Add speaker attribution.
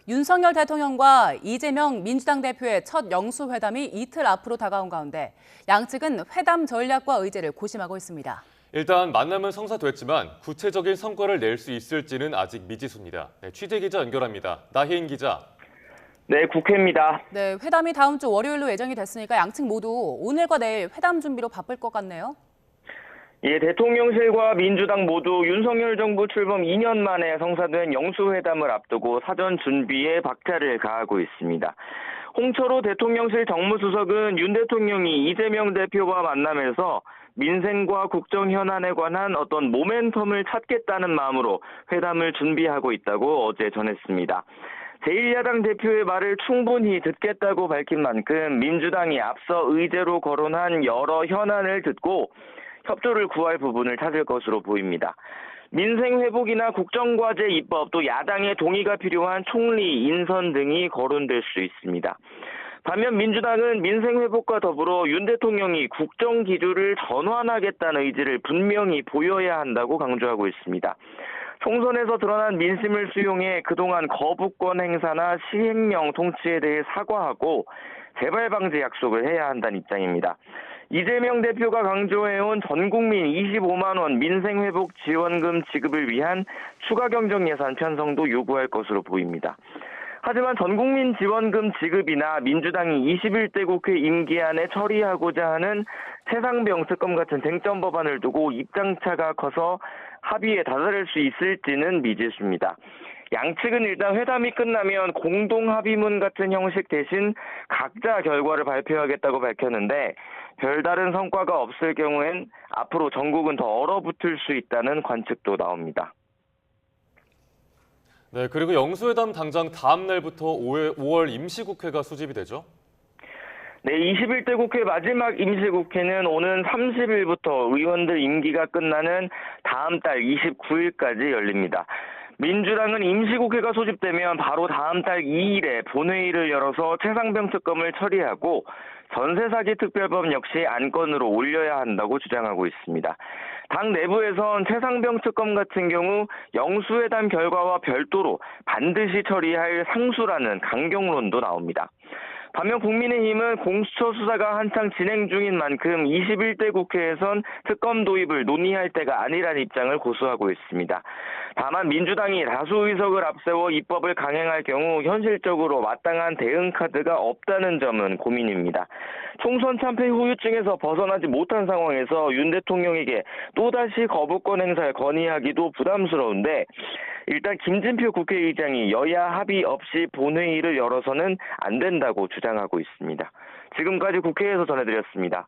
Speaker 1: 윤석열 대통령과 이재명 민주당 대표의 첫 영수회담이 이틀 앞으로 다가온 가운데 양측은 회담 전략과 의제를 고심하고 있습니다.
Speaker 2: 일단 만남은 성사됐지만 구체적인 성과를 낼 수 있을지는 아직 미지수입니다. 취재 기자 연결합니다. 나혜인 기자.
Speaker 3: 네, 국회입니다.
Speaker 1: 네, 회담이 다음 주 월요일로 예정이 됐으니까 양측 모두 오늘과 내일 회담 준비로 바쁠 것 같네요.
Speaker 3: 예, 대통령실과 민주당 모두 윤석열 정부 출범 2년 만에 성사된 영수회담을 앞두고 사전 준비에 박차를 가하고 있습니다. 홍철호 대통령실 정무수석은 윤 대통령이 이재명 대표와 만나면서 민생과 국정 현안에 관한 어떤 모멘텀을 찾겠다는 마음으로 회담을 준비하고 있다고 어제 전했습니다. 제1야당 대표의 말을 충분히 듣겠다고 밝힌 만큼 민주당이 앞서 의제로 거론한 여러 현안을 듣고 협조를 구할 부분을 찾을 것으로 보입니다. 민생 회복이나 국정과제 입법, 또 야당의 동의가 필요한 총리 인선 등이 거론될 수 있습니다. 반면 민주당은 민생 회복과 더불어 윤 대통령이 국정 기조를 전환하겠다는 의지를 분명히 보여야 한다고 강조하고 있습니다. 총선에서 드러난 민심을 수용해 그동안 거부권 행사나 시행령 통치에 대해 사과하고 재발 방지 약속을 해야 한다는 입장입니다. 이재명 대표가 강조해온 전국민 25만 원 민생회복 지원금 지급을 위한 추가 경정 예산 편성도 요구할 것으로 보입니다. 하지만 전국민 지원금 지급이나 민주당이 21대 국회 임기 안에 처리하고자 하는 최상병 특검 같은 쟁점 법안을 두고 입장차가 커서 합의에 다다를 수 있을지는 미지수입니다. 양측은 일단 회담이 끝나면 공동 합의문 같은 형식 대신 각자 결과를 발표하겠다고 밝혔는데 별다른 성과가 없을 경우엔 앞으로 전국은 더 얼어붙을 수 있다는 관측도 나옵니다.
Speaker 2: 네, 그리고 영수회담 당장 다음 날부터 5월 임시국회가 수집이 되죠?
Speaker 3: 네, 21대 국회 마지막 임시국회는 오는 30일부터 의원들 임기가 끝나는 다음 달 29일까지 열립니다. 민주당은 임시국회가 소집되면 바로 다음 달 2일에 본회의를 열어서 최상병 특검을 처리하고 전세사기 특별법 역시 안건으로 올려야 한다고 주장하고 있습니다. 당 내부에선 최상병 특검 같은 경우 영수회담 결과와 별도로 반드시 처리할 상수라는 강경론도 나옵니다. 반면 국민의힘은 공수처 수사가 한창 진행 중인 만큼 21대 국회에선 특검 도입을 논의할 때가 아니라는 입장을 고수하고 있습니다. 다만 민주당이 다수 의석을 앞세워 입법을 강행할 경우 현실적으로 마땅한 대응 카드가 없다는 점은 고민입니다. 총선 참패 후유증에서 벗어나지 못한 상황에서 윤 대통령에게 또다시 거부권 행사를 건의하기도 부담스러운데 일단 김진표 국회의장이 여야 합의 없이 본회의를 열어서는 안 된다고 주장하고 있습니다. 지금까지 국회에서 전해드렸습니다.